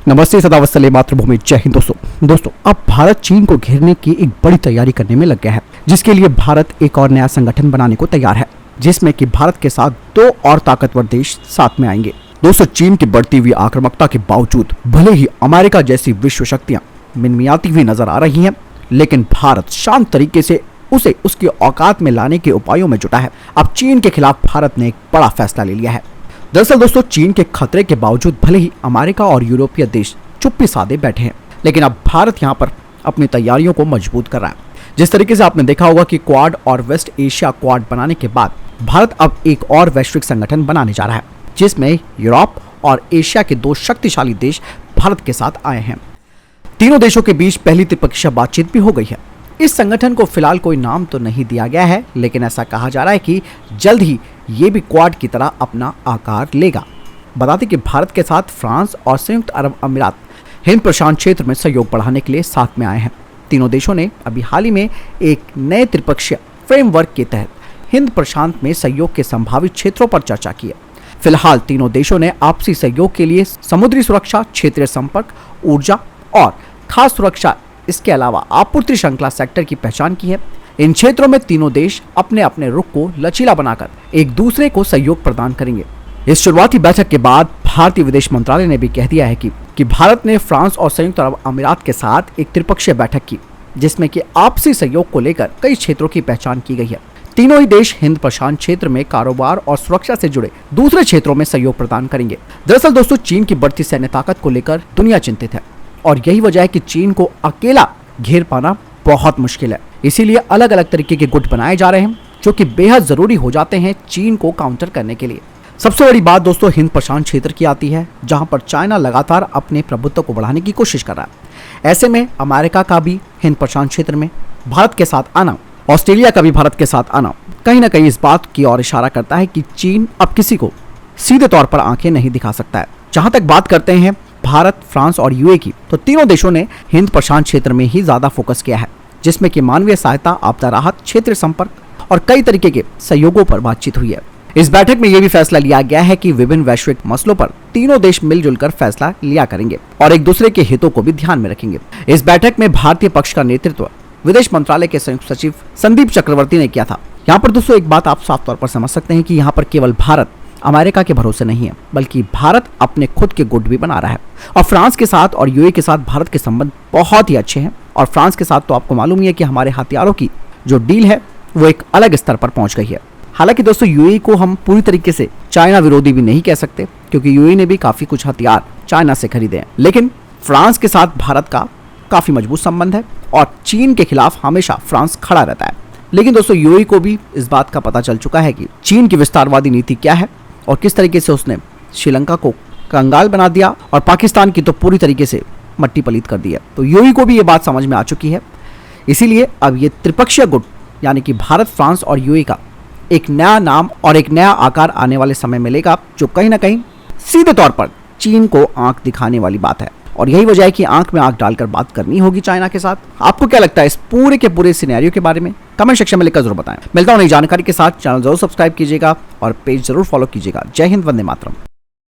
नमस्ते, सदावत्सले मातृभूमि, जय हिंद। दोस्तों अब भारत चीन को घेरने की एक बड़ी तैयारी करने में लग गया है, जिसके लिए भारत एक और नया संगठन बनाने को तैयार है, जिसमें कि भारत के साथ दो और ताकतवर देश साथ में आएंगे। दोस्तों चीन की बढ़ती हुई आक्रामकता के बावजूद भले ही अमेरिका जैसी विश्व शक्तियां मिनमियाती हुई नजर आ रही हैं, लेकिन भारत शांत तरीके से उसे उसकी औकात में लाने के उपायों में जुटा है। अब चीन के खिलाफ भारत ने एक बड़ा फैसला ले लिया है। दरअसल दोस्तों चीन के खतरे के बावजूद भले ही अमेरिका और यूरोपीय देश चुप्पी साधे बैठे हैं, लेकिन अब भारत यहां पर अपनी तैयारियों को मजबूत कर रहा है। जिस तरीके से आपने देखा होगा कि क्वाड और वेस्ट एशिया क्वाड बनाने के बाद भारत अब एक और वैश्विक संगठन बनाने जा रहा है, जिसमें यूरोप और एशिया के दो शक्तिशाली देश भारत के साथ आए हैं। तीनों देशों के बीच पहली त्रिपक्षीय बातचीत भी हो गई है। इस संगठन को फिलहाल कोई नाम तो नहीं दिया गया है, लेकिन ऐसा कहा जा रहा है कि जल्द ही ये भी क्वाड की तरह अपना आकार लेगा। बता दें कि भारत के साथ फ्रांस और संयुक्त अरब अमीरात हिंद प्रशांत क्षेत्र में सहयोग बढ़ाने के लिए साथ में आए हैं। तीनों देशों ने अभी हाल ही में एक नए त्रिपक्षीय फ्रेमवर्क के तहत हिंद प्रशांत में सहयोग के संभावित क्षेत्रों पर चर्चा की है। फिलहाल तीनों देशों ने आपसी सहयोग के लिए समुद्री सुरक्षा, क्षेत्रीय संपर्क, ऊर्जा और खास सुरक्षा, इसके अलावा आपूर्ति श्रृंखला सेक्टर की पहचान की है। इन क्षेत्रों में तीनों देश अपने अपने रुख को लचीला बनाकर एक दूसरे को सहयोग प्रदान करेंगे। इस शुरुआती बैठक के बाद भारतीय विदेश मंत्रालय ने भी कह दिया है कि भारत ने फ्रांस और संयुक्त अरब अमीरात के साथ एक त्रिपक्षीय बैठक की, जिसमें कि आपसी सहयोग को लेकर कई क्षेत्रों की पहचान की गई है। तीनों ही देश हिंद प्रशांत क्षेत्र में कारोबार और सुरक्षा से जुड़े दूसरे क्षेत्रों में सहयोग प्रदान करेंगे। दरअसल दोस्तों चीन की बढ़ती सैन्य ताकत को लेकर दुनिया चिंतित है, और यही वजह है कि चीन को अकेला घेर पाना बहुत मुश्किल है। इसीलिए अलग अलग तरीके के गुट बनाए जा रहे हैं, जो कि बेहद जरूरी हो जाते हैं चीन को काउंटर करने के लिए। सबसे बड़ी बात दोस्तों हिंद प्रशांत क्षेत्र की आती है, जहां पर चाइना लगातार अपने प्रभुत्व को बढ़ाने की कोशिश कर रहा है। ऐसे में अमेरिका का भी हिंद प्रशांत क्षेत्र में भारत के साथ आना, ऑस्ट्रेलिया का भी भारत के साथ आना कहीं ना कहीं इस बात की ओर इशारा करता है कि चीन अब किसी को सीधे तौर पर आंखें नहीं दिखा सकता है। जहां तक बात करते हैं भारत, फ्रांस और यूए की, तो तीनों देशों ने हिंद प्रशांत क्षेत्र में ही ज्यादा फोकस किया है, जिसमें कि मानवीय सहायता, आपदा राहत, क्षेत्रीय संपर्क और कई तरीके के सहयोगों पर बातचीत हुई है। इस बैठक में यह भी फैसला लिया गया है कि विभिन्न वैश्विक मसलों पर तीनों देश मिलजुल कर फैसला लिया करेंगे और एक दूसरे के हितों को भी ध्यान में रखेंगे। इस बैठक में भारतीय पक्ष का नेतृत्व विदेश मंत्रालय के संयुक्त सचिव संदीप चक्रवर्ती ने किया था। यहाँ पर दोस्तों एक बात आप साफ तौर पर समझ सकते हैं कि यहाँ पर केवल भारत अमेरिका के भरोसे नहीं है, बल्कि भारत अपने खुद के गुट भी बना रहा है। और फ्रांस के साथ और यूए के साथ भारत के संबंध बहुत ही अच्छे हैं, और फ्रांस के साथ तो आपको मालूम ही है कि हमारे हथियारों की जो डील है वो एक अलग स्तर पर पहुंच गई है। हालांकि दोस्तों यूएई को हम पूरी तरीके से चाइना विरोधी भी नहीं कह सकते, क्योंकि यूएई ने भी काफी कुछ हथियार चाइना से खरीदे हैं, लेकिन फ्रांस के साथ भारत का काफी मजबूत संबंध है और चीन के खिलाफ हमेशा फ्रांस खड़ा रहता है। लेकिन दोस्तों यूएई को भी इस बात का पता चल चुका है कि चीन की विस्तारवादी नीति क्या है और किस तरीके से उसने श्रीलंका को कंगाल बना दिया और पाकिस्तान की तो पूरी तरीके से मट्टी पलीत कर दिया। तो यूएई को भी ये बात समझ में आ चुकी है। इसीलिए अब ये त्रिपक्षीय गुट यानी कि भारत, फ्रांस और यूएई का एक नया नाम और एक नया आकार आने वाले समय मिलेगा, जो कहीं ना कहीं सीधे तौर पर चीन को आंख दिखाने वाली बात है। और यही वजह है कि आंख में आंख डालकर बात करनी होगी चाइना के साथ। आपको क्या लगता है इस पूरे के पूरे सिनेरियो के बारे में? कमेंट सेक्शन में लिखकर जरूर बताएं। मिलता हूं नई जानकारी के साथ। चैनल जरूर सब्सक्राइब कीजिएगा और पेज जरूर फॉलो कीजिएगा। जय हिंद, वंदे मातरम।